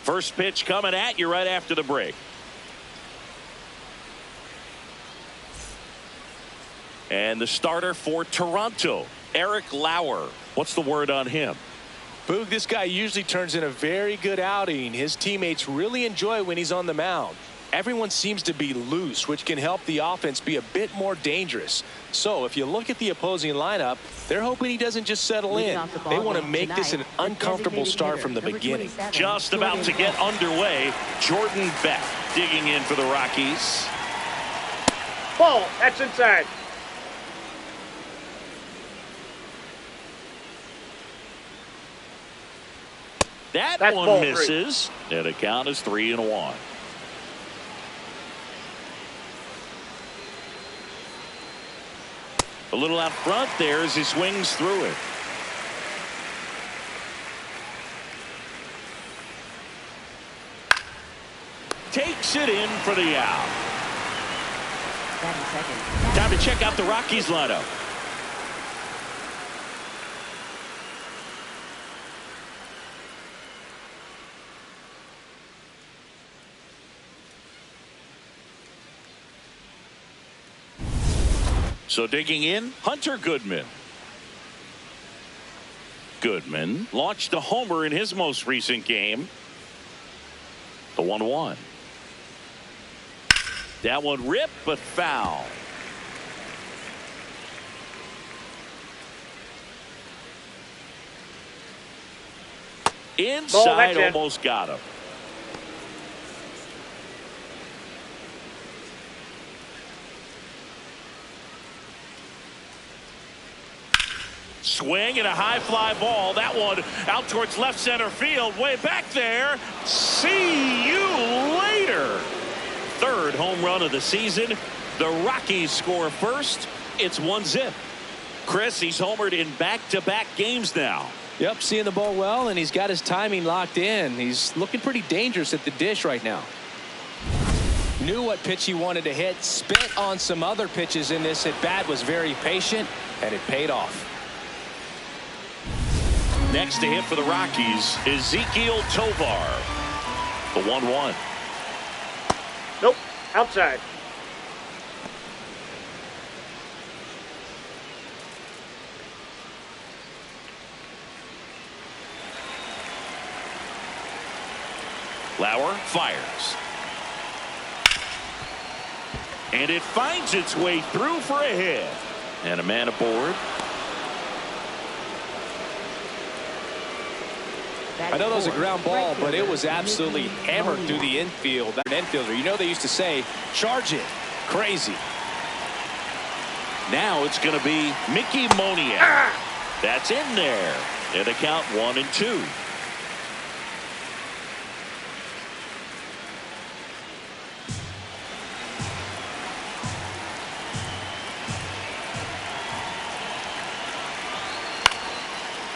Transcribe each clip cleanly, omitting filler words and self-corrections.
First pitch coming at you right after the break. And the starter for Toronto, Eric Lauer. What's the word on him? Boog, this guy usually turns in a very good outing. His teammates really enjoy when he's on the mound. Everyone seems to be loose, which can help the offense be a bit more dangerous. So if you look at the opposing lineup, they're hoping he doesn't just settle in. They want to make this an uncomfortable start from the beginning. Just about to get underway. Jordan Beck digging in for the Rockies. Ball. That's inside. That one misses. And the count is 3-1. A little out front there as he swings through it. Takes it in for the out. Time to check out the Rockies lineup. So digging in, Hunter Goodman. Goodman launched a homer in his most recent game. The 1-1. That one ripped but foul. Inside, almost got him. Swing and a high fly ball. That one out towards left center field. Way back there. See you later. Third home run of the season. The Rockies score first. It's 1-0. Chris, he's homered in back-to-back games now. Yep, seeing the ball well, and he's got his timing locked in. He's looking pretty dangerous at the dish right now. Knew what pitch he wanted to hit. Spent on some other pitches in this at bat. Was very patient, and it paid off. Next to hit for the Rockies, Ezekiel Tovar. The 1-1. Nope. Outside. Lauer fires. And it finds its way through for a hit. And a man aboard. I know that was a ground ball, but it was absolutely hammered through the infield. That infielder, you know, they used to say, charge it. Crazy. Now it's going to be Mickey Moniak. That's in there. And the count 1-2.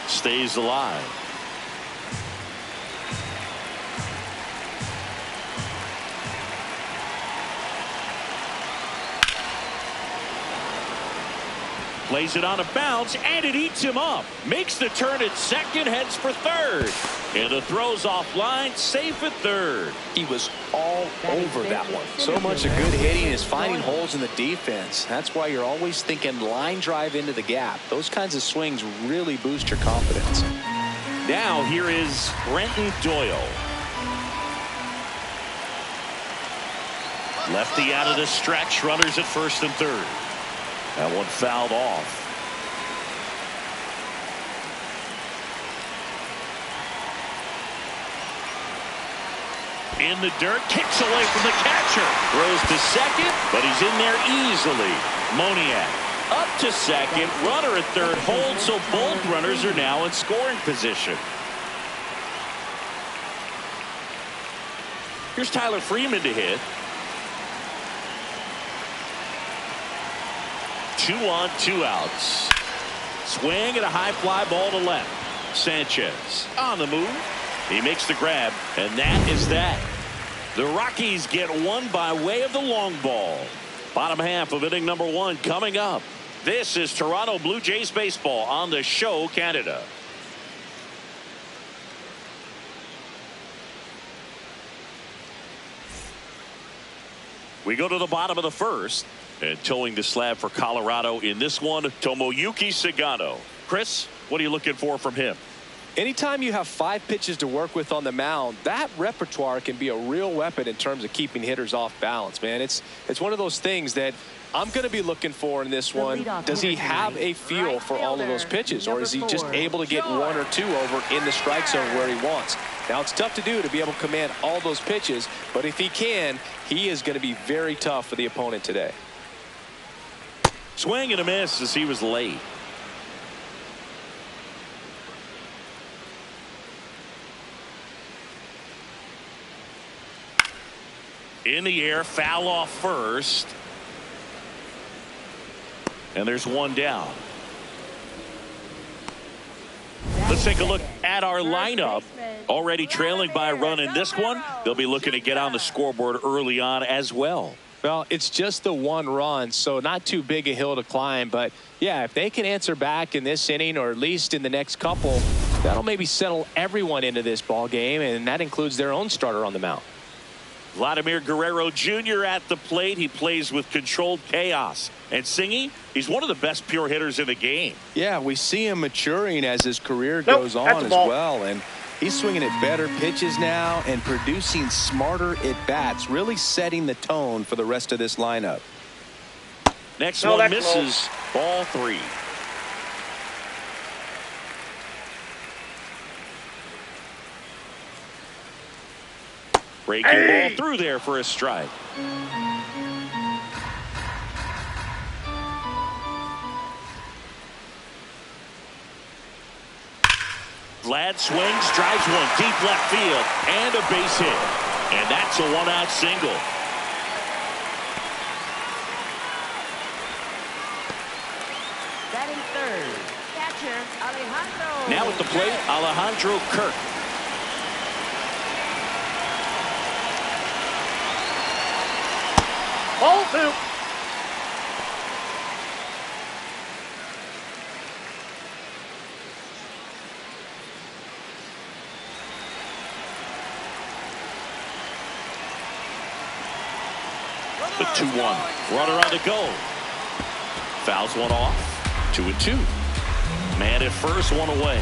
Stays alive. Plays it on a bounce, and it eats him up. Makes the turn at second, heads for third. And the throw's offline, safe at third. He was all over that one. So much of good hitting is finding holes in the defense. That's why you're always thinking line drive into the gap. Those kinds of swings really boost your confidence. Now here is Brenton Doyle. Lefty out of the stretch, runners at first and third. That one fouled off. In the dirt, kicks away from the catcher. Throws to second, but he's in there easily. Moniak up to second, runner at third holds, so both runners are now in scoring position. Here's Tyler Freeman to hit. 2 on, 2 outs. Swing and a high fly ball to left. Sanchez on the move. He makes the grab, and that is that. The Rockies get one by way of the long ball. Bottom half of inning number 1 coming up. This is Toronto Blue Jays baseball on the Show Canada. We go to the bottom of the first, and towing the slab for Colorado in this one, Tomoyuki Sugano. Chris, what are you looking for from him? Anytime you have 5 pitches to work with on the mound, that repertoire can be a real weapon in terms of keeping hitters off balance, man. It's one of those things that I'm going to be looking for in this one. Does he have a feel for all of those pitches, or is he just able to get 1 or 2 over in the strike zone where he wants? Now, it's tough to do to be able to command all those pitches, but if he can, he is going to be very tough for the opponent today. Swing and a miss as he was late. In the air, foul off first. And there's 1 down. Let's take a look at our lineup. Already trailing by a run in this one. They'll be looking to get on the scoreboard early on as well. Well, it's just the 1 run, so not too big a hill to climb. But, yeah, if they can answer back in this inning or at least in the next couple, that'll maybe settle everyone into this ball game, and that includes their own starter on the mound. Vladimir Guerrero Jr. at the plate. He plays with controlled chaos. And Singy, he's one of the best pure hitters in the game. Yeah, we see him maturing as his career goes on as well. And he's swinging at better pitches now and producing smarter at-bats, really setting the tone for the rest of this lineup. Next one misses. Ball 3. Breaking ball through there for a strike. Vlad swings, drives one deep left field, and a base hit. And that's a 1-out single. Batting third, catcher Alejandro. Now at the plate, Alejandro Kirk. Ball 2. The 2-1. Runner on the go. Fouls one off. 2-2. Man at first, 1 away.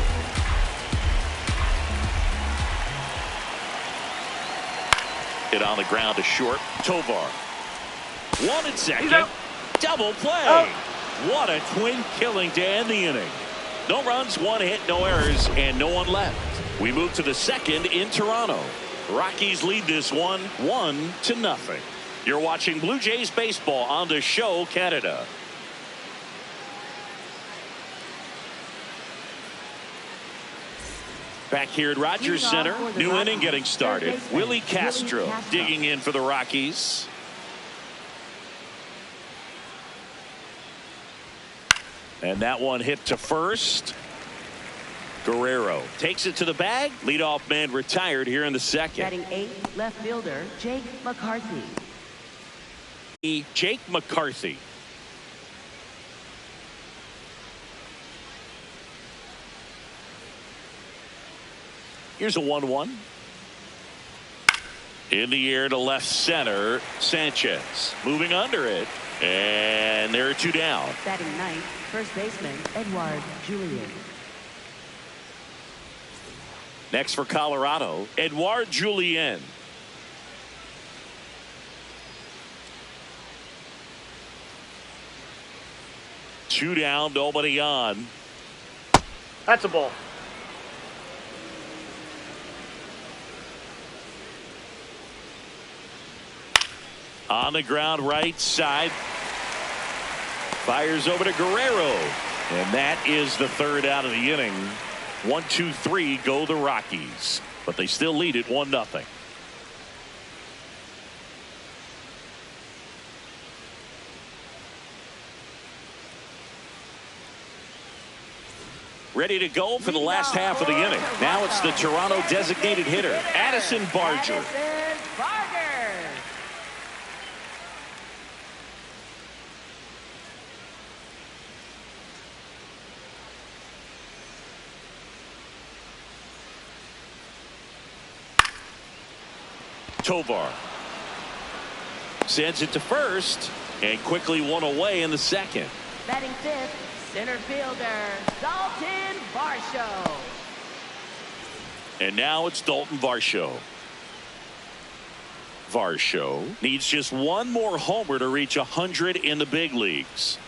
Hit on the ground to short. Tovar. 1 and 2nd. Double play. What a twin killing to end the inning. No runs, 1 hit, no errors, and no one left. We move to the 2nd in Toronto. Rockies lead this one 1-0. You're watching Blue Jays baseball on the Show Canada. Back here at Rogers Center, new inning getting started. Willie Castro digging in for the Rockies. And that one hit to first. Guerrero takes it to the bag. Leadoff man retired here in the 2nd. Batting 8, left fielder Jake McCarthy. Jake McCarthy. Here's a 1-1. In the air to left center. Sanchez moving under it. And there are 2 down. Batting 9th, first baseman Edouard Julien. Next for Colorado, Edouard Julien. Two down, nobody on. That's a ball. On the ground, right side. Fires over to Guerrero. And that is the 3rd out of the inning. 1-2-3 go the Rockies. But they still lead it 1-0. Ready to go for the last half of the inning. Now it's the Toronto designated hitter, Addison Barger. Addison Barger. Tovar. Sends it to first and quickly one away in the second. Batting fifth, center fielder, Daulton Varsho. And now it's Daulton Varsho. Varsho needs just one more homer to reach 100 in the big leagues.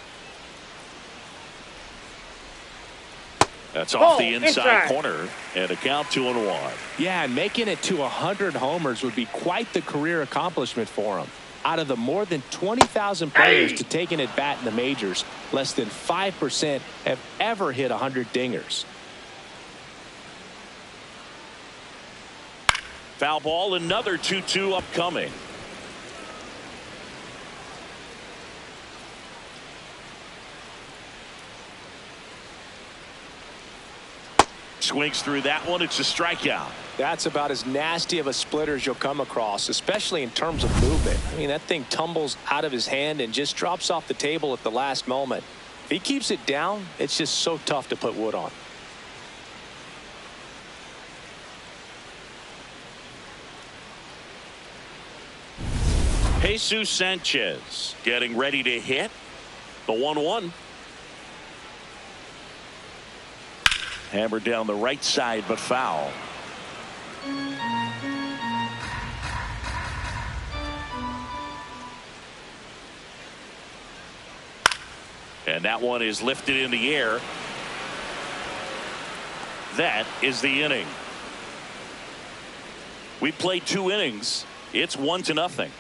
That's off the inside corner and a count 2-1. Yeah, and making it to 100 homers would be quite the career accomplishment for him. Out of the more than 20,000 players to take an at bat in the majors, less than 5% have ever hit 100 dingers. Foul ball, another 2-2 upcoming. Swings through that one. It's a strikeout. That's about as nasty of a splitter as you'll come across, especially in terms of movement. I mean, that thing tumbles out of his hand and just drops off the table at the last moment. If he keeps it down, it's just so tough to put wood on. Jesus Sanchez getting ready to hit. The 1-1. Hammered down the right side, but foul. And that one is lifted in the air. That is the inning. We played 2 innings. It's 1-0.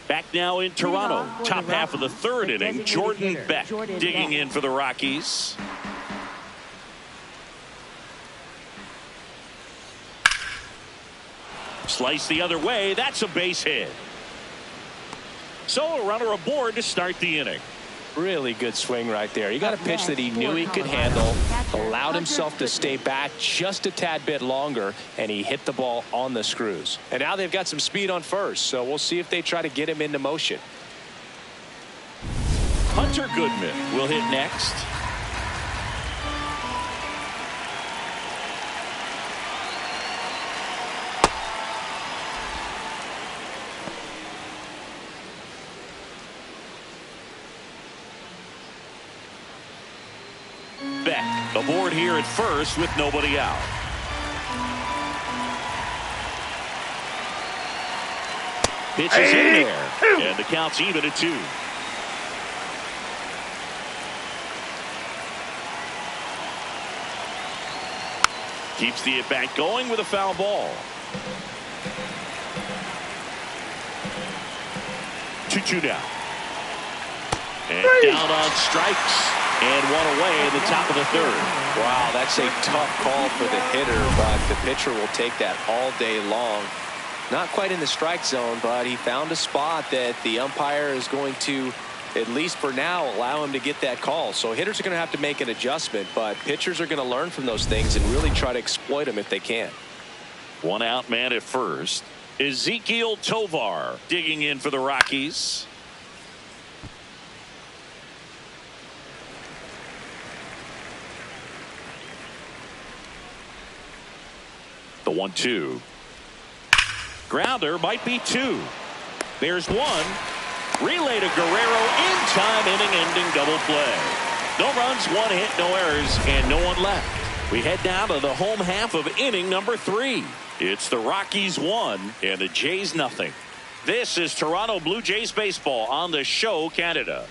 Back now in Toronto. Top half of the third inning. Jordan Beck digging in for the Rockies. Slice the other way. That's a base hit. So a runner aboard to start the inning. Really good swing right there. He got a pitch that he knew he could handle, allowed himself to stay back just a tad bit longer, and he hit the ball on the screws. And now they've got some speed on first, so we'll see if they try to get him into motion. Hunter Goodman will hit next. Beck aboard here at first with nobody out. Pitches in there, and the count's even at 2. Keeps the at bat going with a foul ball. 2-2 now. And down on strikes. And one away in the top of the third. Wow, that's a tough call for the hitter, but the pitcher will take that all day long. Not quite in the strike zone, but he found a spot that the umpire is going to, at least for now, allow him to get that call. So hitters are going to have to make an adjustment, but pitchers are going to learn from those things and really try to exploit them if they can. One out man at first. Ezekiel Tovar digging in for the Rockies. The 1-2. Grounder might be 2. There's 1. Relay to Guerrero in time, inning-ending double play. No runs, 1 hit, no errors, and no one left. We head down to the home half of inning number 3. It's the Rockies 1 and the Jays nothing. This is Toronto Blue Jays baseball on the Show Canada.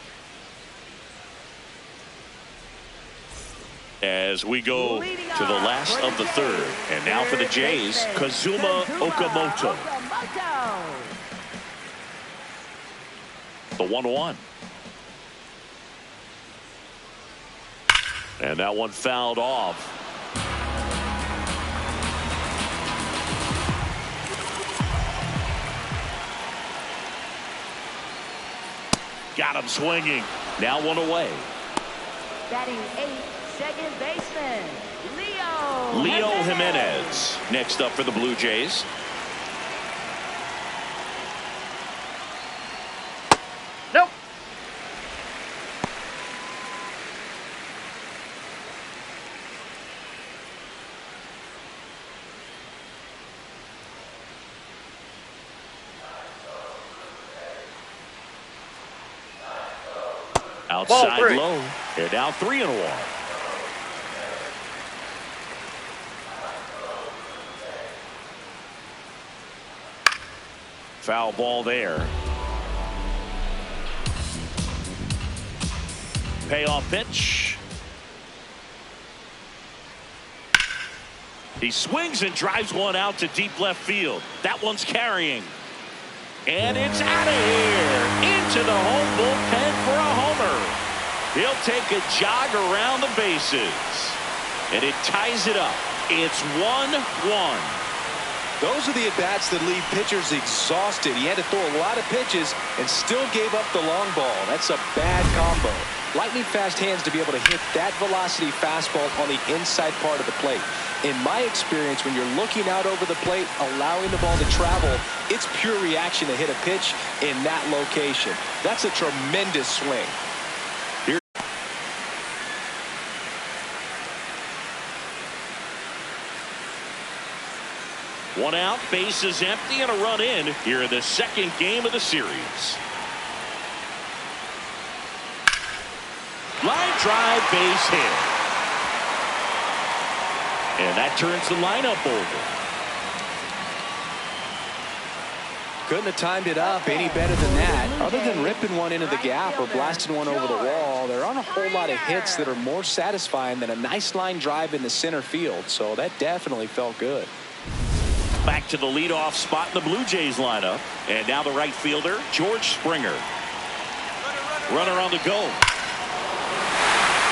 As we go to the last of the third. And now for the Jays, Kazuma Okamoto. The 1-1. And that one fouled off. Got him swinging. Now 1 away. Batting 8, second baseman, Leo Jimenez next up for the Blue Jays. Outside Ball 3. low. They're now 3-1. Foul ball there. Payoff pitch. He swings and drives one out to deep left field. That one's carrying. And it's out of here. Into the home bullpen for a homer. He'll take a jog around the bases. And it ties it up. It's 1-1. Those are the at-bats that leave pitchers exhausted. He had to throw a lot of pitches and still gave up the long ball. That's a bad combo. Lightning fast hands to be able to hit that velocity fastball on the inside part of the plate. In my experience, when you're looking out over the plate, allowing the ball to travel, it's pure reaction to hit a pitch in that location. That's a tremendous swing. One out, bases empty, and a run in here in the second game of the series. Line drive, base hit. And that turns the lineup over. Couldn't have timed it up any better than that. Other than ripping one into the gap or blasting one over the wall, there aren't a whole lot of hits that are more satisfying than a nice line drive in the center field. So that definitely felt good. Back to the leadoff spot in the Blue Jays lineup. And now the right fielder, George Springer. Runner on the go.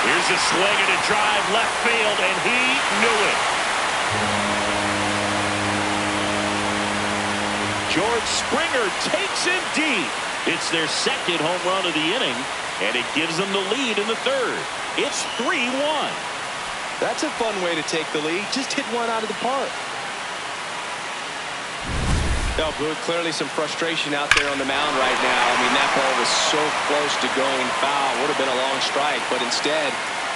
Here's a swing and a drive left field, and he knew it. George Springer takes it deep. It's their second home run of the inning, and it gives them the lead in the third. It's 3-1. That's a fun way to take the lead. Just hit one out of the park. No, Blue, clearly some frustration out there on the mound right now. I mean, that ball was so close to going foul. Would have been a long strike, but instead,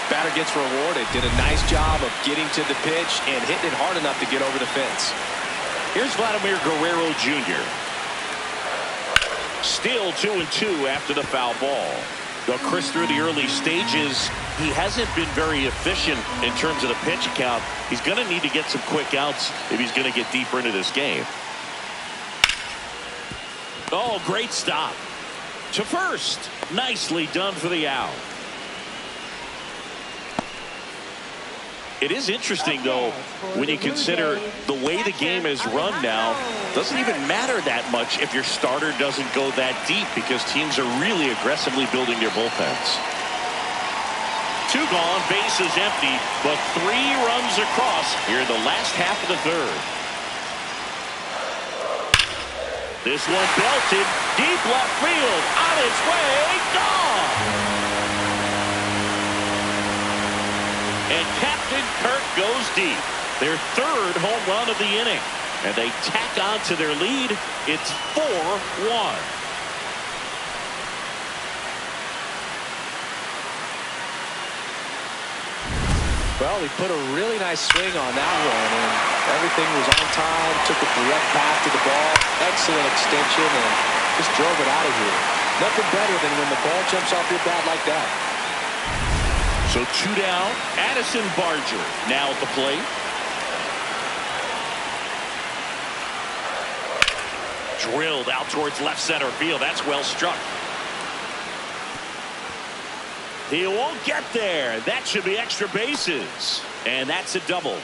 batter gets rewarded. Did a nice job of getting to the pitch and hitting it hard enough to get over the fence. Here's Vladimir Guerrero Jr. Still 2-2 after the foul ball. Though Chris, through the early stages, he hasn't been very efficient in terms of the pitch count. He's going to need to get some quick outs if he's going to get deeper into this game. Oh, great stop. To first. Nicely done for the out. It is interesting, though, when you consider the way the game is run now, doesn't even matter that much if your starter doesn't go that deep because teams are really aggressively building their bullpens. 2 gone, bases empty, but 3 runs across here in the last half of the third. This one belted deep left field, on its way, gone. And Captain Kirk goes deep. Their third home run of the inning. And they tack on to their lead. It's 4-1. Well, he put a really nice swing on that one, and everything was on time, took a direct path to the ball, excellent extension, and just drove it out of here. Nothing better than when the ball jumps off your bat like that. So 2 down, Addison Barger now at the plate. Drilled out towards left center field. That's well struck. He won't get there. That should be extra bases. And that's a double.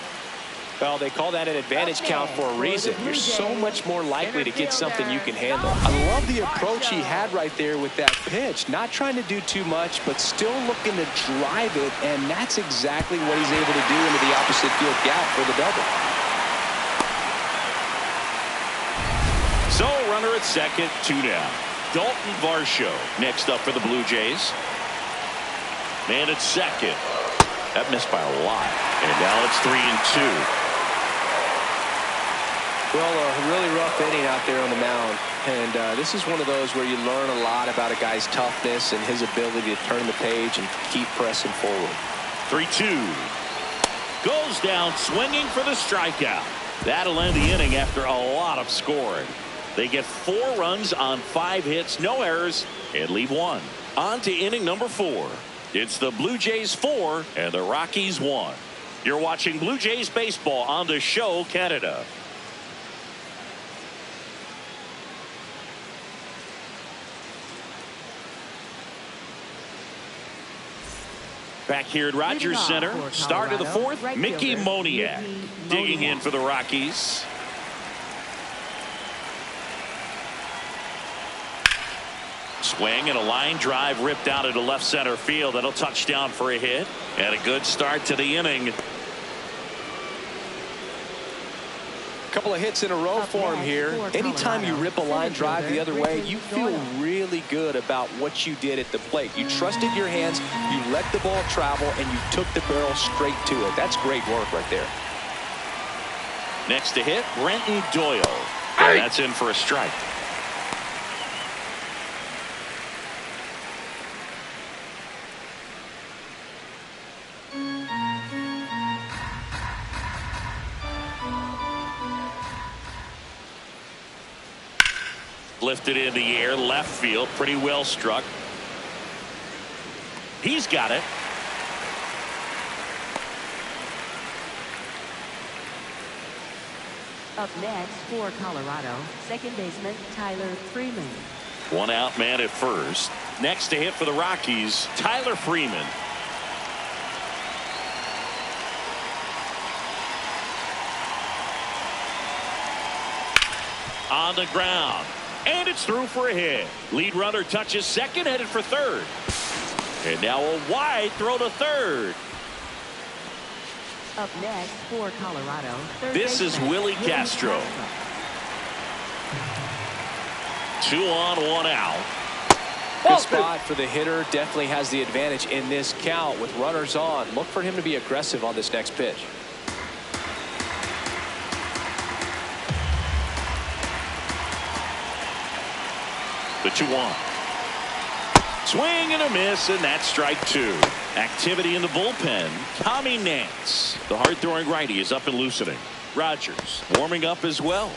Well, they call that an advantage count for a reason. You're so much more likely to get something you can handle. I love the approach he had right there with that pitch. Not trying to do too much, but still looking to drive it, and that's exactly what he's able to do into the opposite field gap for the double. So, runner at second, 2 down. Daulton Varsho next up for the Blue Jays. Man at second. That missed by a lot. And now it's 3-2. Well, a really rough inning out there on the mound. And this is one of those where you learn a lot about a guy's toughness and his ability to turn the page and keep pressing forward. 3-2. Goes down swinging for the strikeout. That'll end the inning after a lot of scoring. They get 4 runs on 5 hits, no errors, and leave 1. On to inning number 4. It's the Blue Jays 4 and the Rockies 1. You're watching Blue Jays baseball on the show Canada. Back here at Rogers Center, start of the 4th, Mickey Moniak digging in for the Rockies. Swing and a line drive ripped out into left center field. That'll touch down for a hit. And a good start to the inning. Couple of hits in a row for him here. Anytime you rip a line drive the other way, you feel really good about what you did at the plate. You trusted your hands, you let the ball travel, and you took the barrel straight to it. That's great work right there. Next to hit, Brenton Doyle. And that's in for a strike. Lifted in the air, left field, pretty well struck. He's got it. Up next for Colorado, second baseman Tyler Freeman. 1 out man at first. Next to hit for the Rockies, Tyler Freeman. On the ground. And it's through for a hit. Lead runner touches second, headed for third. And now a wide throw to third. Up next for Colorado, this is Willie Castro. 2 on, 1 out. Good spot for the hitter. Definitely has the advantage in this count with runners on. Look for him to be aggressive on this next pitch. The 2-1. Swing and a miss, and that's strike 2. Activity in the bullpen. Tommy Nance, the hard-throwing righty, is up and loosening. Rogers warming up as well.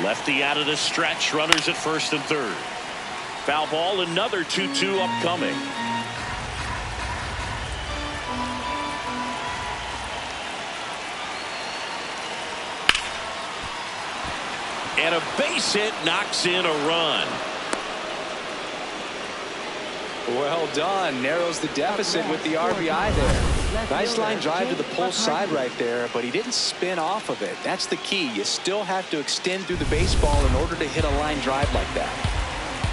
Lefty out of the stretch. Runners at first and third. Foul ball. Another 2-2 upcoming. And a base hit knocks in a run. Well done. Narrows the deficit with the RBI there. Nice line drive to the pull side right there, but he didn't spin off of it. That's the key. You still have to extend through the baseball in order to hit a line drive like that.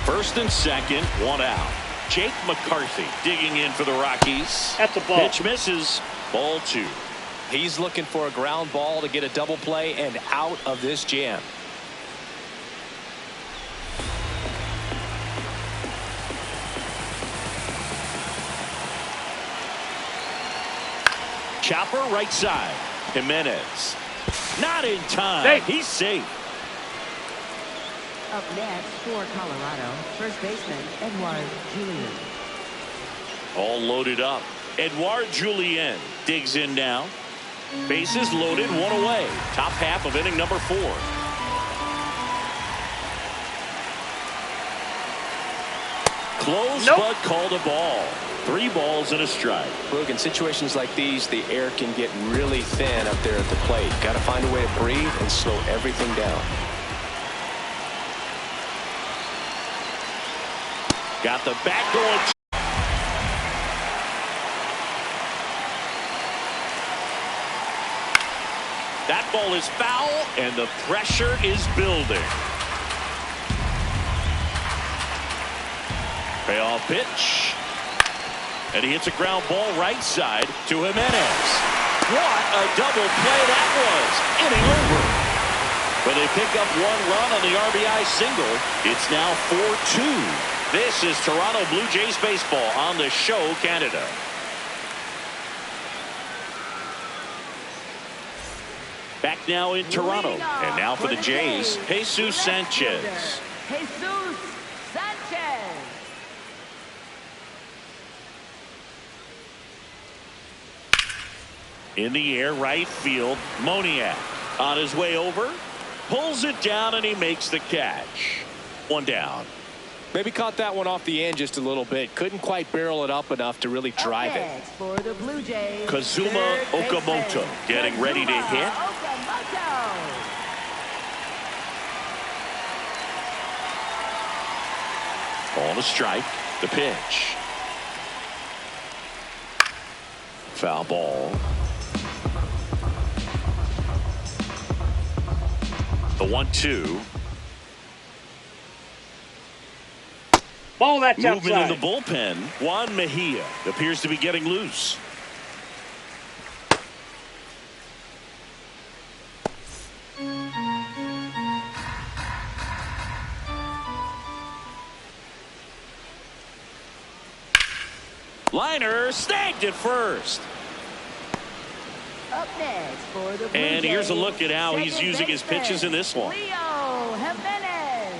First and second, 1 out. Jake McCarthy digging in for the Rockies. That's a ball. Pitch misses. Ball 2. He's looking for a ground ball to get a double play and out of this jam. Chopper right side. Jimenez. Not in time. Safe. He's safe. Up next for Colorado, first baseman Edouard Julien. All loaded up. Edouard Julien digs in now. Bases loaded, 1 away. Top half of inning number 4. Close, but called a ball. 3 balls and a strike. Look, in situations like these, the air can get really thin up there at the plate. Got to find a way to breathe and slow everything down. Got the back going. That ball is foul, and the pressure is building. Payoff pitch. And he hits a ground ball right side to Jimenez. What a double play that was. Inning over. But they pick up 1 run on the RBI single. It's now 4-2. This is Toronto Blue Jays baseball on the show Canada. Back now in Toronto. And now for the Jays, Jesus Sanchez. Jesus Sanchez. In the air, right field, Moniak on his way over. Pulls it down and he makes the catch. One down. Maybe caught that one off the end just a little bit. Couldn't quite barrel it up enough to really drive it. For the Blue Jays, Kazuma Okamoto getting ready to hit. On a strike. The pitch. Foul ball. The 1-2. Ball, that's Movement outside. in the bullpen. Juan Mejia appears to be getting loose. Liner snagged at first. Up next for the Blue And here's a Jays, look at how he's second using his baseman, pitches in this one. Leo Jimenez.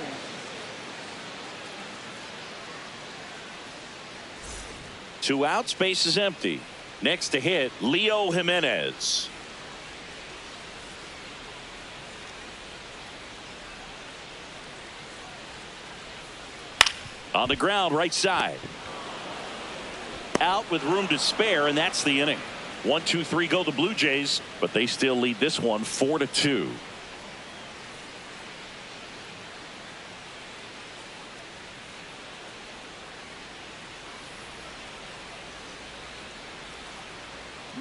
Two outs, base is empty. Next to hit, Leo Jimenez. On the ground, right side. Out with room to spare, and that's the inning. 1-2-3 go the Blue Jays, but they still lead this one 4-2.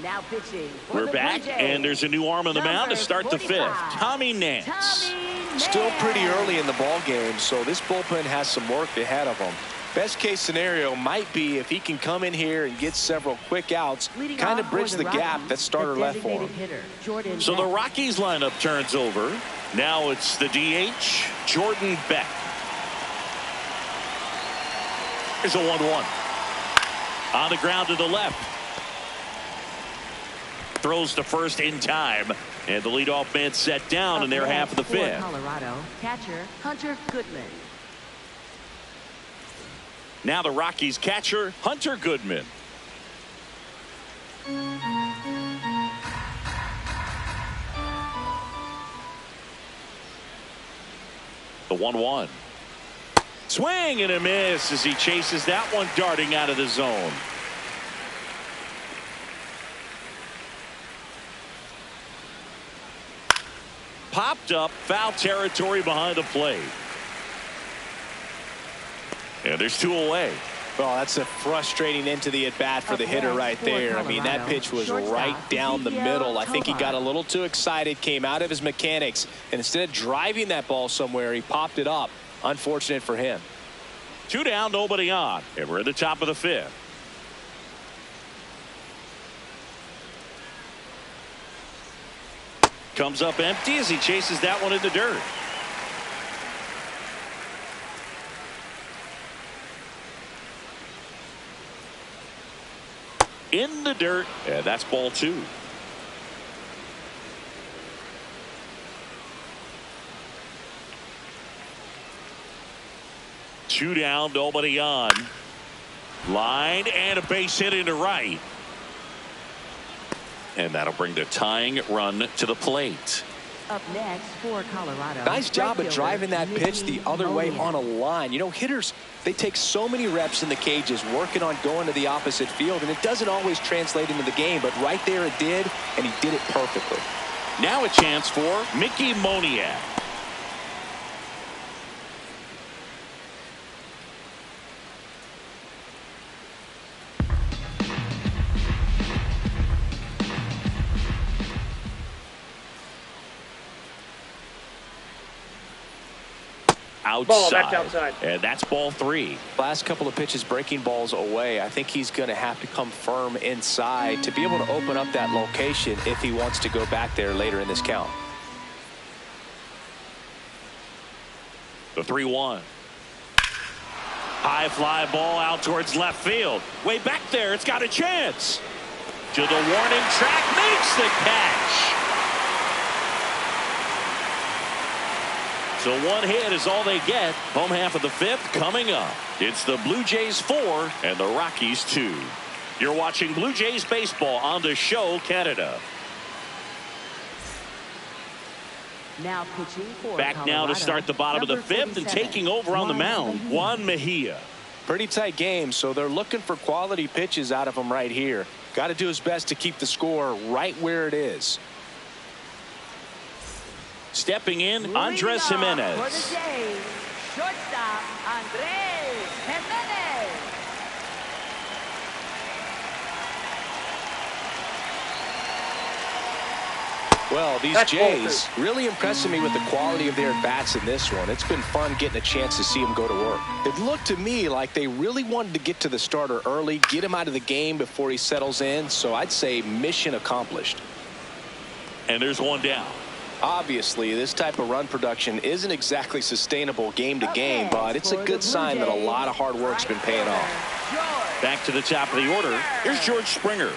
Now pitching for We're the back, Blue Jays, and there's a new arm on the mound to start the 5th. 45, Tommy Nance. Still pretty early in the ball game, so this bullpen has some work ahead of them. Best case scenario might be if he can come in here and get several quick outs, kind of bridge the gap that starter left for him. So the Rockies lineup turns over. Now it's the DH, Jordan Beck. Here's a 1-1. On the ground to the left. Throws to first in time. And the leadoff man set down in their half of the 5th. Colorado, catcher Hunter Goodman. Now the Rockies catcher, Hunter Goodman. The 1-1. Swing and a miss as he chases that one darting out of the zone. Popped up, foul territory behind the plate. And there's 2 away. Well, that's a frustrating end to the at-bat for the hitter right there. I mean, that pitch was right down the middle. I think he got a little too excited, came out of his mechanics, and instead of driving that ball somewhere, he popped it up. Unfortunate for him. 2 down, nobody on. And we're at the top of the 5th. Comes up empty as he chases that one in the dirt. In the dirt, and that's ball 2. Two down, nobody on. Line and a base hit into right. And that'll bring the tying run to the plate. Up next for Colorado. Nice job right of driving that fielder, pitch the Mickey other way Moniak. on a line. You know, hitters, they take so many reps in the cages working on going to the opposite field, and it doesn't always translate into the game, but right there it did, and he did it perfectly. Now a chance for Mickey Moniak. Outside. Ball, that's outside. And that's ball 3. Last couple of pitches breaking balls away. I think he's going to have to come firm inside to be able to open up that location if he wants to go back there later in this count. The 3-1. High fly ball out towards left field. Way back there. It's got a chance. To the warning track. Makes the catch. So one hit is all they get. Home half of the 5th coming up. It's the Blue Jays 4 and the Rockies 2. You're watching Blue Jays baseball on the show Canada. Now pitching for Back Colorado, now to start the bottom of the number fifth and 47, taking over on the mound, Juan Mejia. Pretty tight game, so they're looking for quality pitches out of him right here. Got to do his best to keep the score right where it is. Stepping in, Andres Jimenez. For the Jays, shortstop Andres Jimenez. Well, these Jays really impressing me with the quality of their at-bats in this one. It's been fun getting a chance to see them go to work. It looked to me like they really wanted to get to the starter early, get him out of the game before he settles in. So I'd say mission accomplished. And there's one down. Obviously, this type of run production isn't exactly sustainable game to game, but it's a good sign that a lot of hard work's been paying off. Back to the top of the order. Here's George Springer.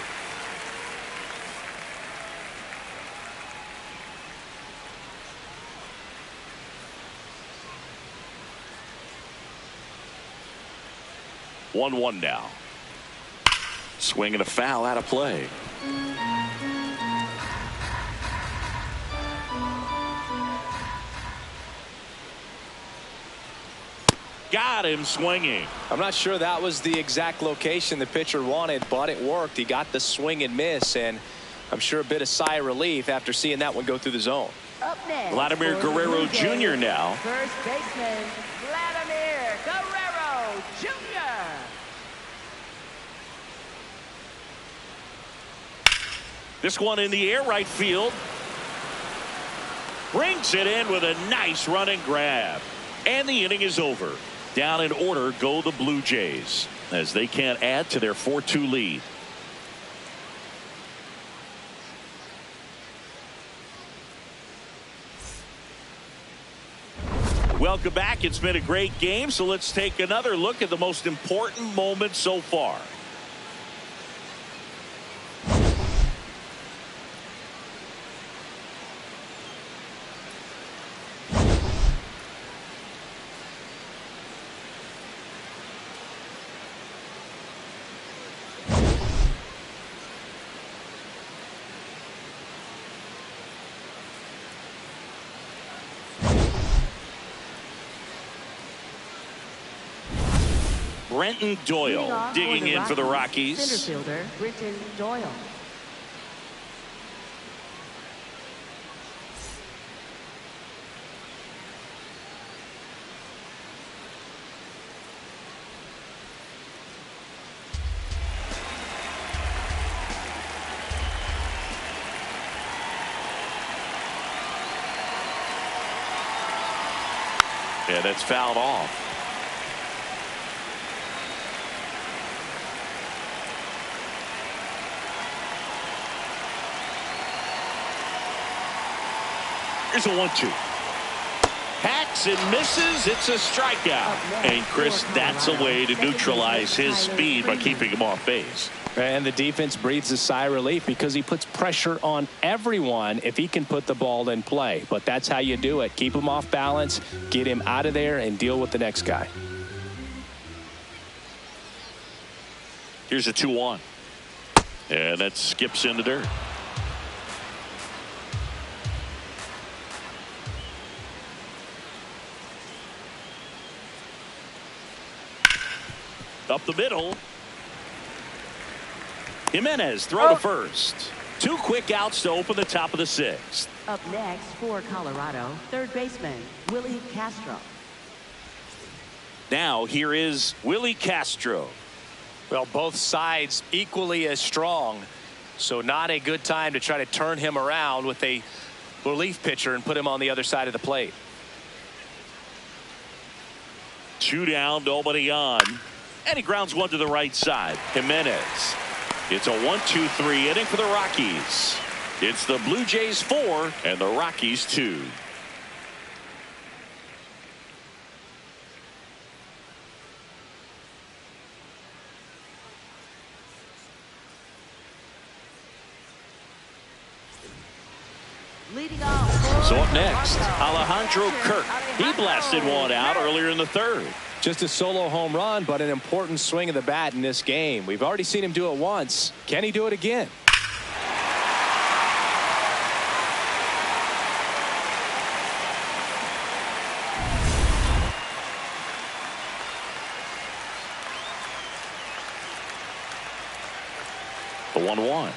One now. Swing and a foul out of play. Got him swinging. I'm not sure that was the exact location the pitcher wanted, but it worked. He got the swing and miss, and I'm sure a bit of sigh of relief after seeing that one go through the zone. Up next, Vladimir Guerrero Jr. now. First baseman Vladimir Guerrero Jr. This one in the air, right field. Brings it in with a nice running grab. And the inning is over. Down in order go the Blue Jays as they can't add to their 4-2 lead. Welcome back. It's been a great game, so let's take another look at the most important moment so far. Brenton Doyle digging in for the Rockies. Center fielder Brenton Doyle. Yeah, that's fouled off. Here's a 1-2. Hacks and misses. It's a strikeout. And Chris, that's a way to neutralize his speed by keeping him off base. And the defense breathes a sigh of relief because he puts pressure on everyone if he can put the ball in play. But that's how you do it. Keep him off balance, get him out of there, and deal with the next guy. Here's a 2-1. And that skips into dirt. Up the middle. Jimenez throw to first. 2 quick outs to open the top of the 6th. Up next for Colorado, third baseman Willie Castro. Now here is Willie Castro. Well, both sides equally as strong, so not a good time to try to turn him around with a relief pitcher and put him on the other side of the plate. 2 down, nobody on. And he grounds one to the right side. Jimenez. It's a 1-2-3 inning for the Rockies. It's the Blue Jays 4 and the Rockies 2. Leading off. So up next, Alejandro Kirk. He blasted one out earlier in the 3rd. Just a solo home run, but an important swing of the bat in this game. We've already seen him do it once. Can he do it again? 1-1.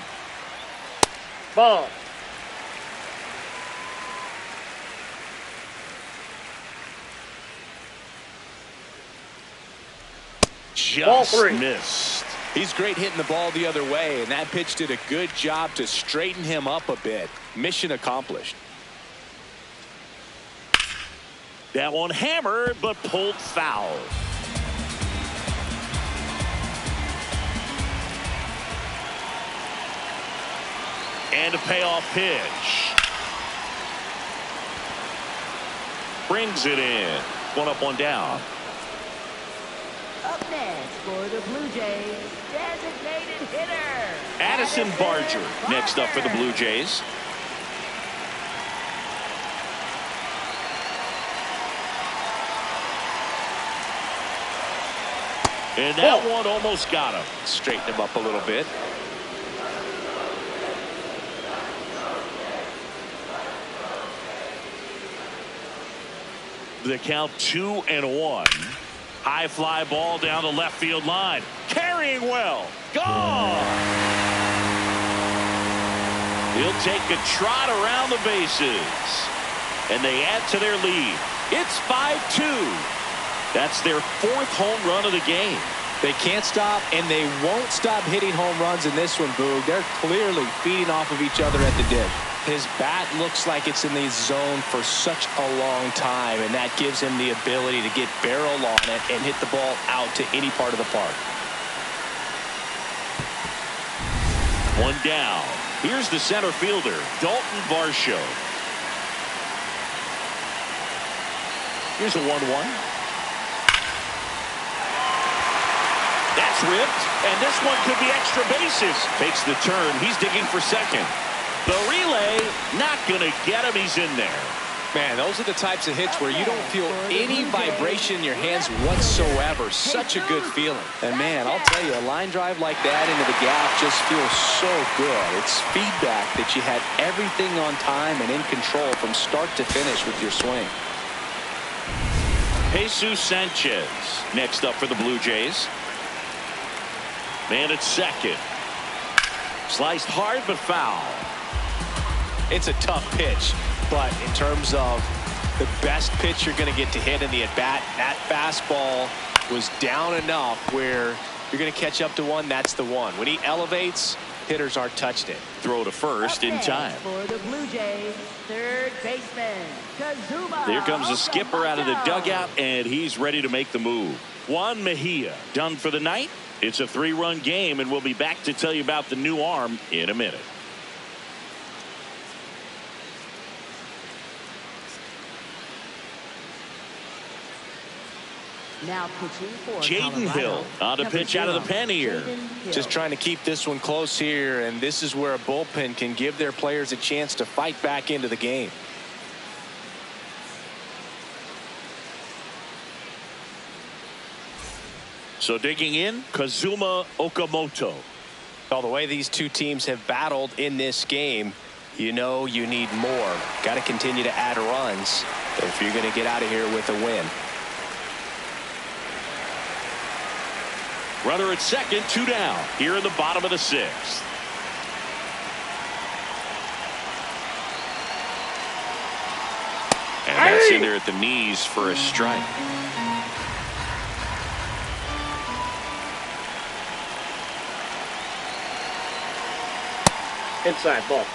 Ball. Just 3. missed. He's great hitting the ball the other way, and that pitch did a good job to straighten him up a bit. Mission accomplished. That one hammered, but pulled foul. And a payoff pitch. Brings it in. 1 up, 1 down. Up next for the Blue Jays, designated hitter, Addison Barger next up for the Blue Jays. And that one almost got him. Straighten him up a little bit. The count 2-1. High fly ball down the left field line. Carrying well. Gone. He'll take a trot around the bases. And they add to their lead. It's 5-2. That's their 4th home run of the game. They can't stop, and they won't stop hitting home runs in this one, Boog. They're clearly feeding off of each other at the dip. His bat looks like it's in the zone for such a long time, and that gives him the ability to get barrel on it and hit the ball out to any part of the park. 1 down. Here's the center fielder, Daulton Varsho. Here's a 1-1. That's ripped, and this one could be extra bases. Takes the turn. He's digging for second. The relay, not going to get him. He's in there. Man, those are the types of hits where you don't feel any vibration in your hands whatsoever. Such a good feeling. And, man, I'll tell you, a line drive like that into the gap just feels so good. It's feedback that you had everything on time and in control from start to finish with your swing. Jesus Sanchez next up for the Blue Jays. Man at second. Sliced hard but foul. It's a tough pitch, but in terms of the best pitch you're going to get to hit in the at-bat, that fastball was down enough where you're going to catch up to one. That's the one. When he elevates, hitters aren't touched it. Throw to first in time. For the Blue Jays, third baseman, Kazuma Here comes the skipper out of the Okamoto. dugout, and he's ready to make the move. Juan Mejia done for the night. It's a 3-run game, and we'll be back to tell you about the new arm in a minute. Now pitching for Jaden Colorado, Hill on to number pitch out of the 0, pen here. Jaden Hill. Just trying to keep this one close here, and this is where a bullpen can give their players a chance to fight back into the game. So digging in, Kazuma Okamoto. Well, the way these two teams have battled in this game, you know you need more. Got to continue to add runs if you're going to get out of here with a win. Runner at second, 2 down here in the bottom of the 6th. And that's in there at the knees for a strike. Inside ball.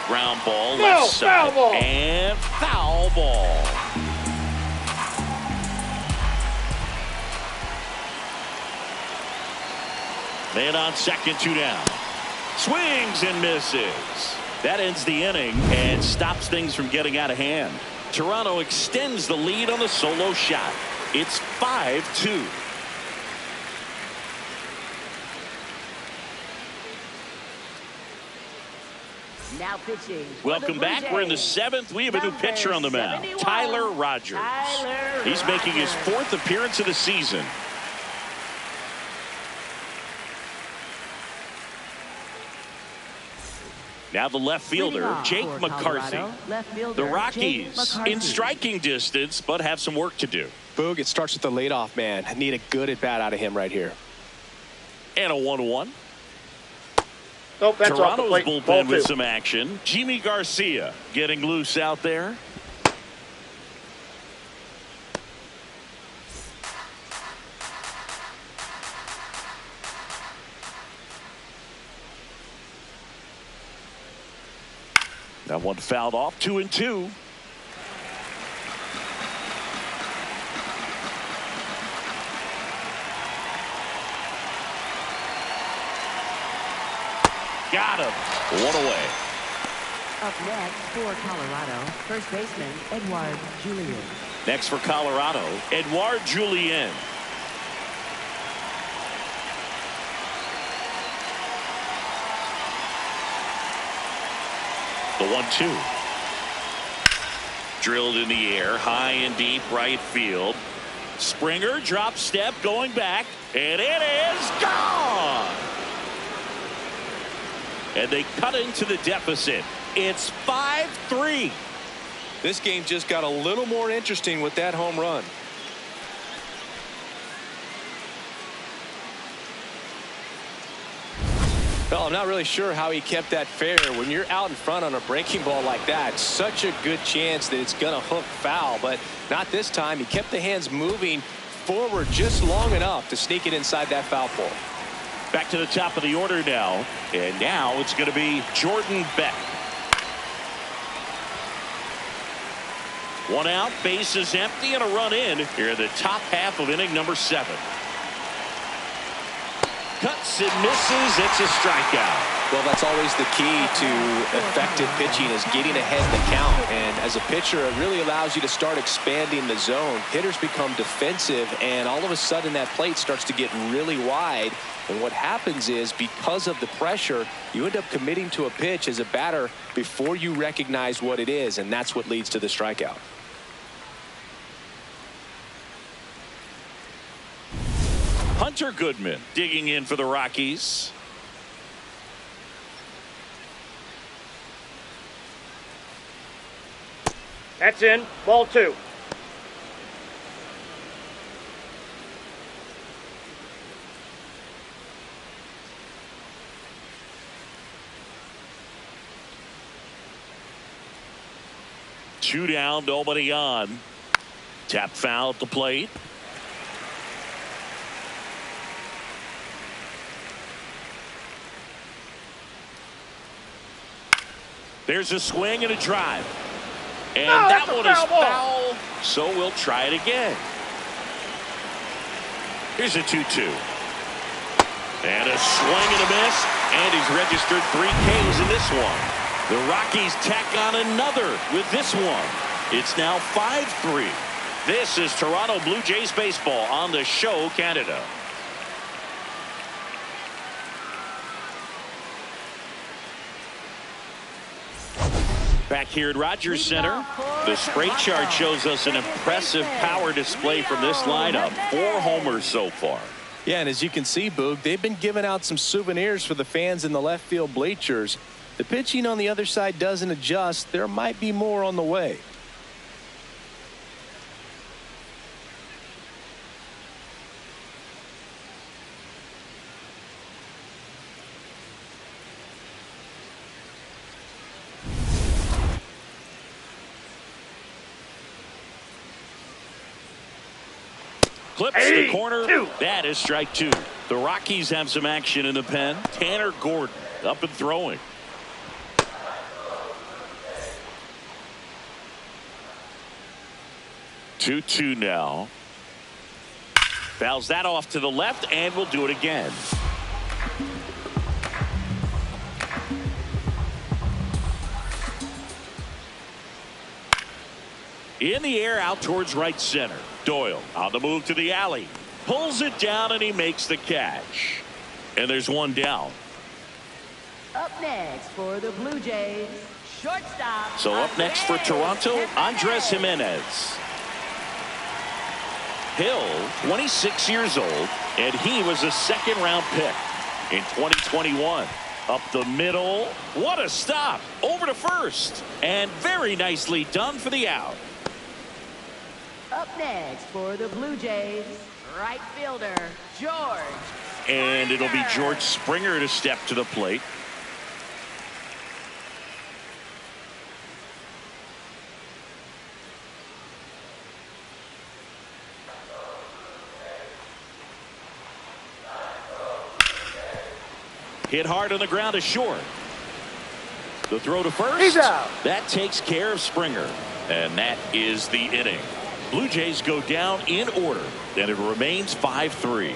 Ground ball, left side, foul ball. and foul ball. Man on second, 2 down. Swings and misses. That ends the inning and stops things from getting out of hand. Toronto extends the lead on the solo shot. It's 5-2. Now pitching. for Welcome the Blue back. We're in the Jays, 7th. We have a new number pitcher on the mound. 71, Tyler Rogers. Tyler He's making his Rogers. 4th appearance of the season. Now the left fielder, Jake McCarthy. The Rockies in striking distance, but have some work to do. Boog, it starts with the leadoff man. I need a good at bat out of him right here. And a 1-1. Nope, that's off the Toronto's plate. bullpen with some action. Jimmy Garcia getting loose out there. That one fouled off. 2-2. Got him. One away. Up next for Colorado, first baseman Edouard Julien. Next for Colorado, Edouard Julien. The 1-2. Drilled in the air, high and deep right field. Springer drop step going back, and it is gone. And they cut into the deficit. It's 5-3. This game just got a little more interesting with that home run. Well, I'm not really sure how he kept that fair. When you're out in front on a breaking ball like that, such a good chance that it's going to hook foul, but not this time. He kept the hands moving forward just long enough to sneak it inside that foul pole. Back to the top of the order now, and now it's going to be Jordan Beck. One out, base is empty, and a run in here in the top half of inning number 7. Cuts and misses. It's a strikeout. Well, that's always the key to effective pitching, is getting ahead in the count. And as a pitcher, it really allows you to start expanding the zone. Hitters become defensive, and all of a sudden that plate starts to get really wide. And what happens is, because of the pressure, you end up committing to a pitch as a batter before you recognize what it is, and that's what leads to the strikeout. Hunter Goodman digging in for the Rockies. That's in. Ball 2. Two down, nobody on. Tap foul at the plate. There's a swing and a drive. And that one is foul, so we'll try it again. Here's a 2-2. And a swing and a miss, and he's registered 3 Ks in this one. The Rockies tack on another with this one. It's now 5-3. This is Toronto Blue Jays baseball on the Show Canada. Back here at Rogers Center, the spray chart shows us an impressive power display from this lineup. 4 homers so far. Yeah, and as you can see, Boog, they've been giving out some souvenirs for the fans in the left field bleachers. The pitching on the other side doesn't adjust. There might be more on the way. Clips the corner. That is strike 2. The Rockies have some action in the pen. Tanner Gordon up and throwing. Two now. Fouls that off to the left, and we'll do it again. In the air, out towards right center. Doyle on the move to the alley. Pulls it down, and he makes the catch. And there's one down. Up next for the Blue Jays, shortstop. So up next for Toronto, Andres Jimenez. Hill, 26 years old, and he was a second-round pick in 2021. Up the middle. What a stop. Over to first. And very nicely done for the out. Up next for the Blue Jays, right fielder, George. And it'll be George Springer to step to the plate. Hit hard on the ground to short. The throw to first. He's out. That takes care of Springer. And that is the inning. Blue Jays go down in order, and it remains 5-3.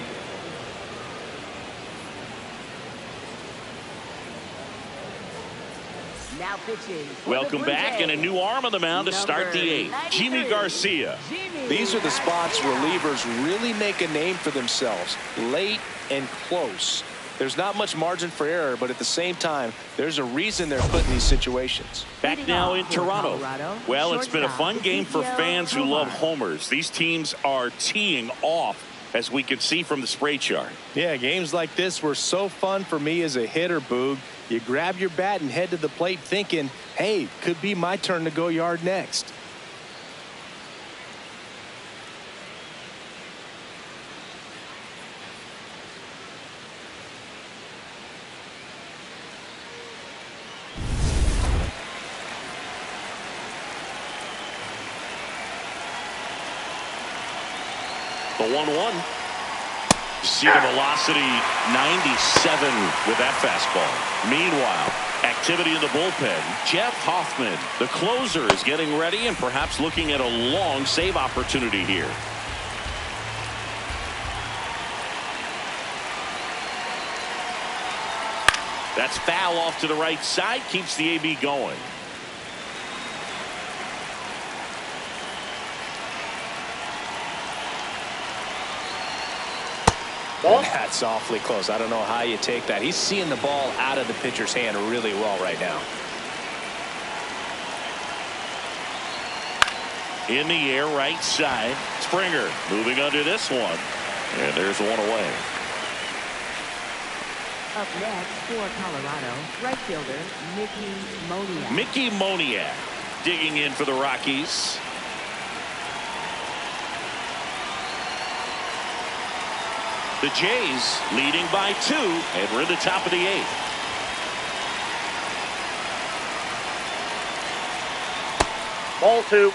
Now pitching. Welcome back, and a new arm on the mound to start the eighth. Jimmy Garcia. These are the spots relievers really make a name for themselves, late and close. There's not much margin for error, but at the same time, there's a reason they're put in these situations. Back now in Toronto. Well, it's been a fun game for fans who love homers. These teams are teeing off, as we can see from the spray chart. Yeah, games like this were so fun for me as a hitter, Boog. You grab your bat and head to the plate thinking, hey, could be my turn to go yard next. The 1-1. See the velocity 97 with that fastball. Meanwhile, activity in the bullpen. Jeff Hoffman, the closer, is getting ready and perhaps looking at a long save opportunity here. That's foul off to the right side. Keeps the AB going. That's awfully close. I don't know how you take that. He's seeing the ball out of the pitcher's hand really well right now. In the air, right side. Springer moving under this one. And there's one away. Up next for Colorado, right fielder, Mickey Moniak. Mickey Moniak digging in for the Rockies. The Jays leading by 2, and we're in the top of the 8th. Ball 2.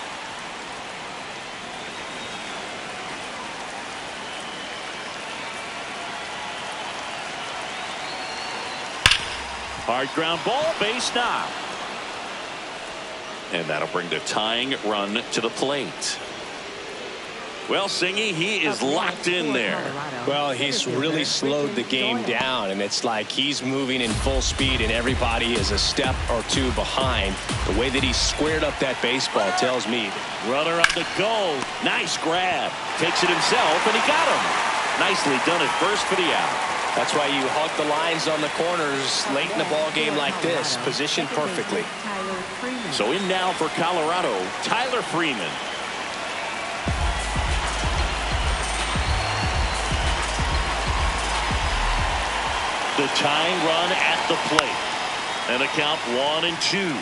Hard ground ball, base knock. And that'll bring the tying run to the plate. Well, Singy, he is locked in there. Well, he's really slowed the game down, and it's like he's moving in full speed, and everybody is a step or two behind. The way that he squared up that baseball tells me. Runner on the go. Nice grab. Takes it himself, and he got him. Nicely done at first for the out. That's why you hug the lines on the corners late in the ball game like this. Positioned perfectly. So in now for Colorado, Tyler Freeman. The tying run at the plate. And a count 1-2.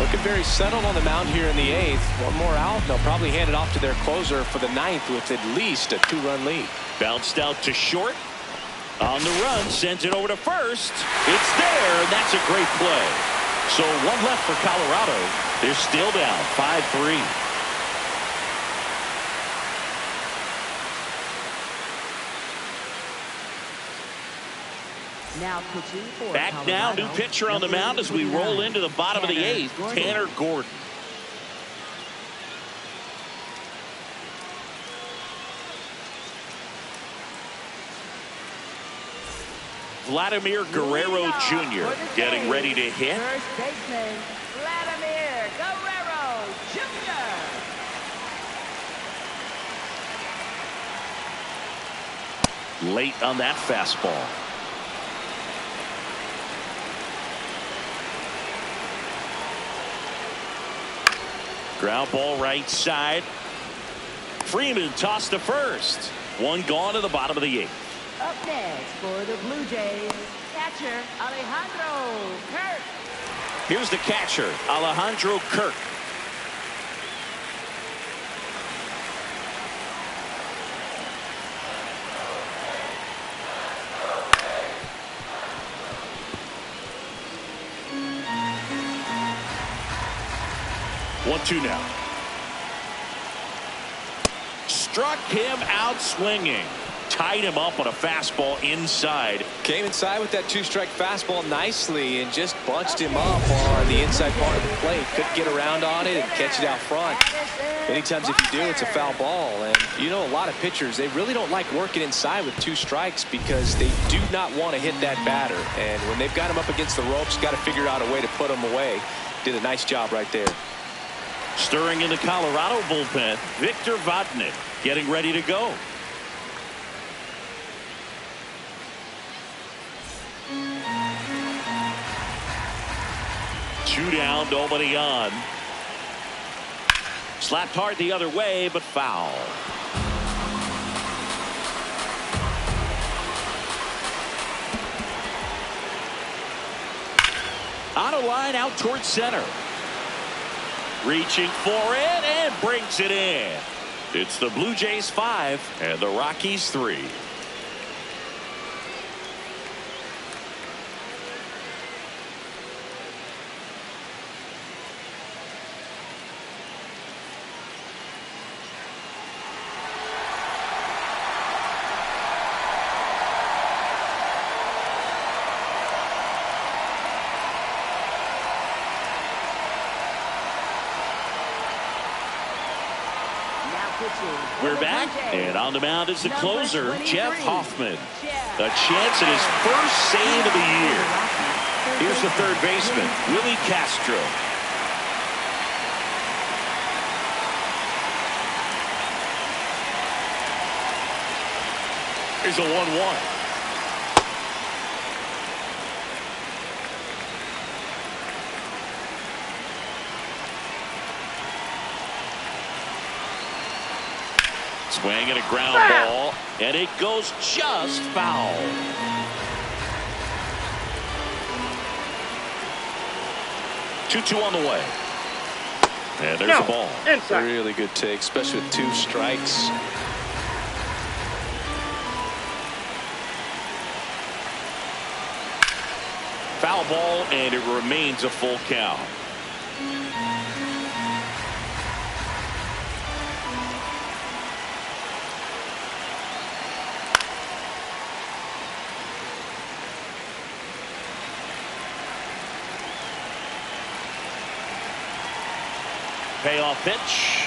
Looking very settled on the mound here in the 8th. One more out, and they'll probably hand it off to their closer for the 9th with at least a 2-run lead. Bounced out to short. On the run, sends it over to first. It's there, and that's a great play. So one left for Colorado. They're still down 5-3. Now pitching for Back now, new pitcher on the mound as we roll into the bottom of the 8th, Tanner Gordon. Vladimir Guerrero Jr. getting ready to hit. First baseman, Vladimir Guerrero Jr. Late on that fastball. Ground ball right side. Freeman tossed to first. One gone to the bottom of the 8th. Up next for the Blue Jays, catcher Alejandro Kirk. Here's the catcher, Alejandro Kirk. One-two now. Struck him out swinging. Tied him up on a fastball inside. Came inside with that two-strike fastball nicely and just bunched him up on the inside part of the plate. Couldn't get around on it and catch it out front. Many times if you do, it's a foul ball. And you know, a lot of pitchers, they really don't like working inside with two strikes because they do not want to hit that batter. And when they've got him up against the ropes, got to figure out a way to put him away. Did a nice job right there. Stirring in the Colorado bullpen, Victor Vodnik getting ready to go. Two down, nobody on. Slapped hard the other way, but foul. On a line out towards center. Reaching for it and brings it in. It's the Blue Jays 5 and the Rockies 3. We're back, and on the mound is the closer, Jeff Hoffman. A chance at his first save of the year. Here's the third baseman, Willie Castro. Here's a 1-1. Swing and a ground ball, and it goes just foul. Two on the way. And there's the ball. Inside. Really good take, especially with two strikes. Foul ball, and it remains a full count. Payoff pitch.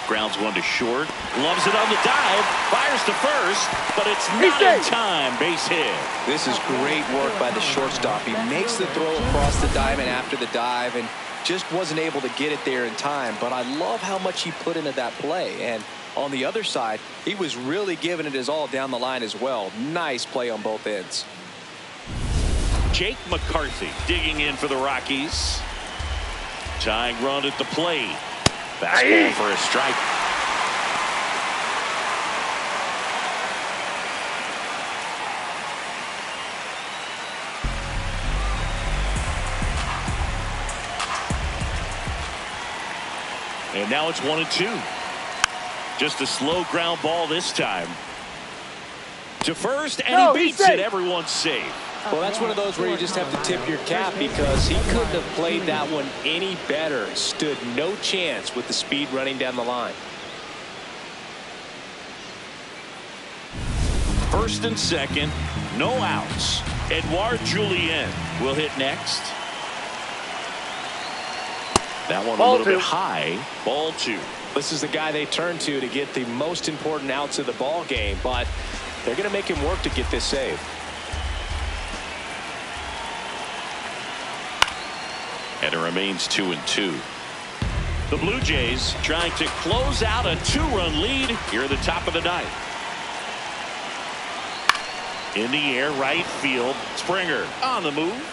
Grounds one to short. Loves it on the dive. Fires to first, but it's not in time. Base hit. This is great work by the shortstop. He makes the throw across the diamond after the dive and just wasn't able to get it there in time. But I love how much he put into that play. And on the other side, he was really giving it his all down the line as well. Nice play on both ends. Jake McCarthy digging in for the Rockies. Tying run at the plate. Fastball for a strike. And now it's 1-2. Just a slow ground ball this time. To first, and he beats it. Everyone's safe. Well, that's one of those where you just have to tip your cap because he couldn't have played that one any better. Stood no chance with the speed running down the line. First and second, no outs. Edouard Julien will hit next. That one a little bit high. Ball two. This is the guy they turn to get the most important outs of the ball game, but they're going to make him work to get this save. And it remains 2-2. The Blue Jays trying to close out a 2-run lead here at the top of the ninth. In the air, right field. Springer on the move.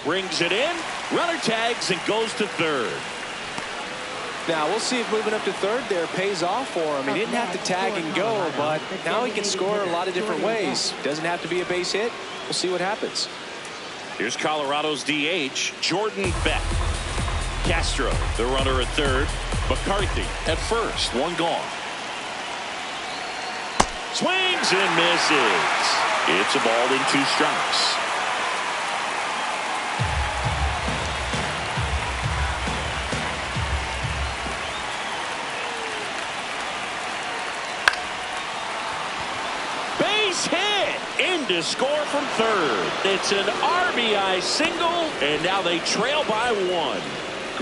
Brings it in. Runner tags and goes to third. Now we'll see if moving up to third there pays off for him. He didn't have to tag and go, but now he can score a lot of different ways. Doesn't have to be a base hit. We'll see what happens. Here's Colorado's DH, Jordan Beck. Castro, the runner at third. McCarthy at first. One gone. Swings and misses. It's a ball in 2 strikes. Base hit. In to score from third. It's an RBI single, and now they trail by 1.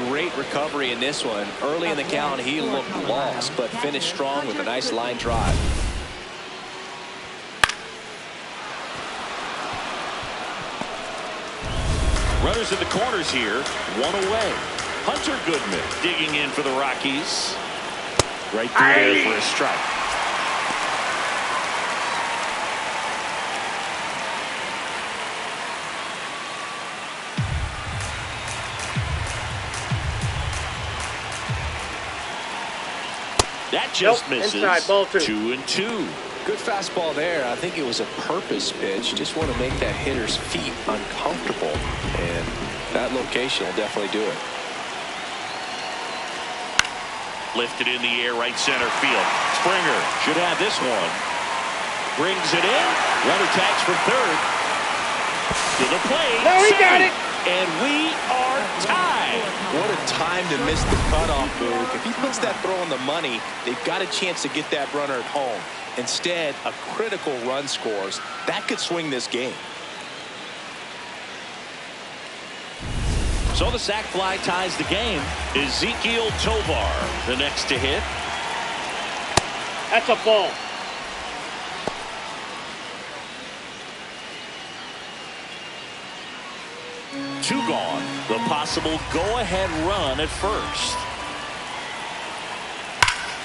Great recovery in this one. Early in the count, he looked lost, but finished strong with a nice line drive. Runners in the corners here. 1 away. Hunter Goodman digging in for the Rockies. Right through there for a strike. That just misses. Inside, ball 2. 2 and 2. Good fastball there. I think it was a purpose pitch. Just want to make that hitter's feet uncomfortable, and that location will definitely do it. Lifted in the air, right center field. Springer should have this one. Brings it in. Runner tags for third. To the plate. No, he got it. And we are tied. What a time to miss the cutoff, Boog. If he puts that throw on the money, they've got a chance to get that runner at home. Instead, a critical run scores. That could swing this game. So the sac fly ties the game. Ezequiel Tovar, the next to hit. That's a ball. Two gone. The possible go-ahead run at first.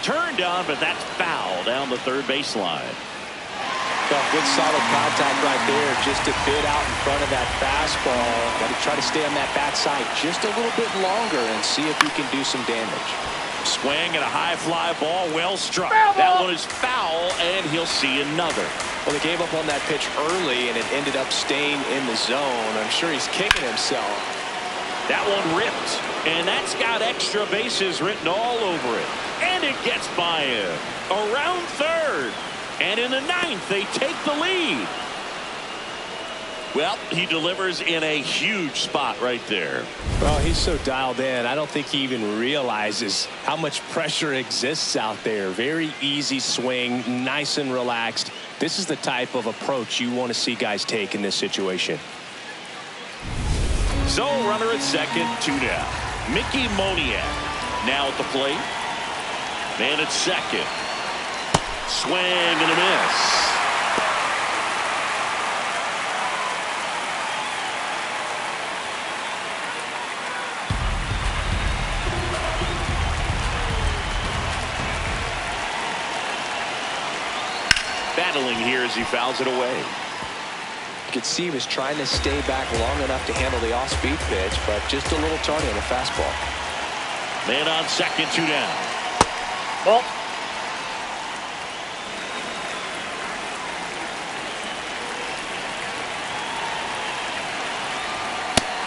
Turned on, but that's foul down the third baseline. Good solid contact right there, just a bit out in front of that fastball. Got to try to stay on that backside just a little bit longer and see if he can do some damage. Swing and a high fly ball, well struck. That one is foul, and he'll see another. Well, they gave up on that pitch early, and it ended up staying in the zone. I'm sure he's kicking himself. That one ripped, and that's got extra bases written all over it. And it gets by him. Around third. And in the 9th, they take the lead. Well, he delivers in a huge spot right there. Well, he's so dialed in. I don't think he even realizes how much pressure exists out there. Very easy swing, nice and relaxed. This is the type of approach you want to see guys take in this situation. So, runner at second, 2 down. Mickey Moniak now at the plate. Man at second. Swing and a miss. Battling here as he fouls it away. You could see he was trying to stay back long enough to handle the off-speed pitch, but just a little tardy on the fastball. Man on second, 2 down. Ball.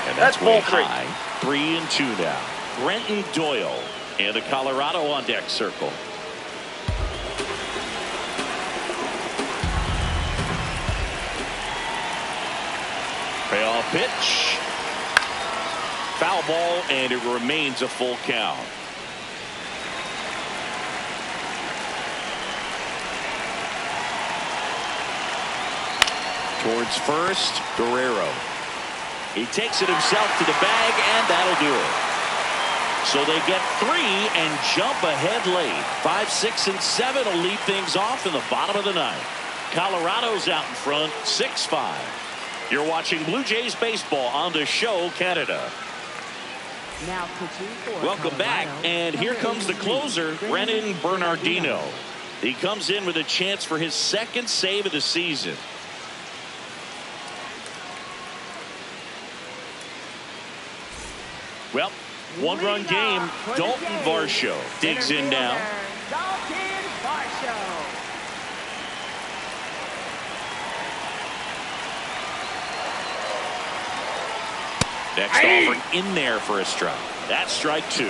And that's way ball high. 3 and 2 now. Brenton Doyle and the Colorado on deck circle. Payoff pitch. Foul ball, and it remains a full count. Towards first, Guerrero. He takes it himself to the bag, and that'll do it. So they get 3 and jump ahead late. 5, 6, and 7 will lead things off in the bottom of the 9th. Colorado's out in front, 6-5. You're watching Blue Jays baseball on the show, Canada. Now pitching for Welcome back, and here comes the closer, Brennan Bernardino. He comes in with a chance for his 2nd save of the season. Well, One-run game. Daulton Varsho digs in now. Daulton Varsho. Next offering in there for a strike. That's strike 2.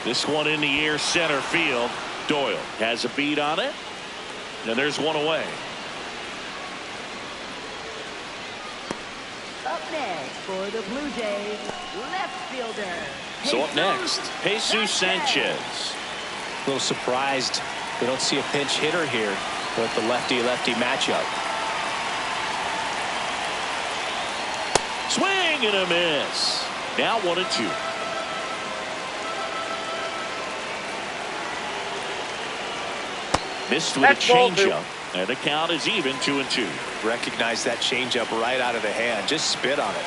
This one in the air, center field. Doyle has a beat on it. And there's one away. Up next for the Blue Jays, left fielder. So up next, Jesus Sanchez. A little surprised we don't see a pinch hitter here with the lefty-lefty matchup. Swing and a miss. Now 1-2. Missed with a That's ball 2. changeup, and the count is even 2-2. Recognize that changeup right out of the hand. Just spit on it.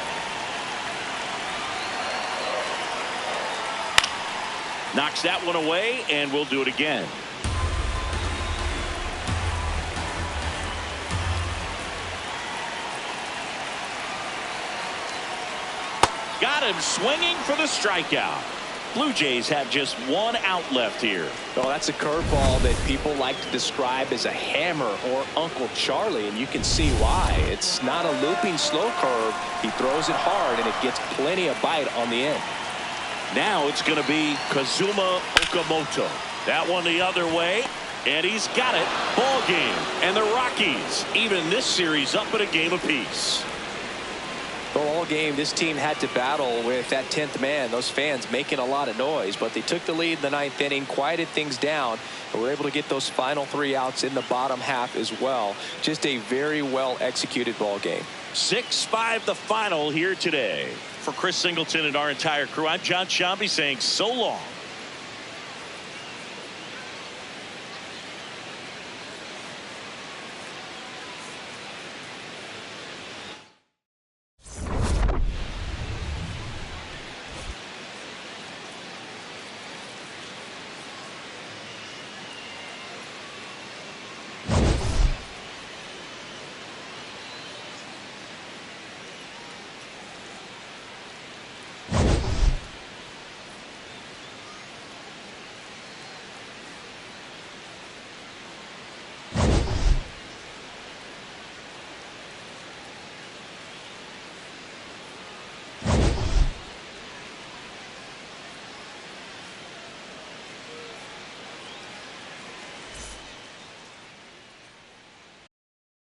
Knocks that one away, and we'll do it again. Got him swinging for the strikeout. Blue Jays have just 1 out left here. Oh, that's a curveball that people like to describe as a hammer or Uncle Charlie, and you can see why. It's not a looping slow curve. He throws it hard, and it gets plenty of bite on the end. Now it's going to be Kazuma Okamoto. That one the other way, and he's got it. Ball game, and the Rockies even this series up at a game apiece. Well, all game, this team had to battle with that 10th man. Those fans making a lot of noise, but they took the lead in the 9th inning, quieted things down, and were able to get those final 3 outs in the bottom half as well. Just a very well executed ball game. 6-5 the final here today. For Chris Singleton and our entire crew, I'm John Shambi saying so long.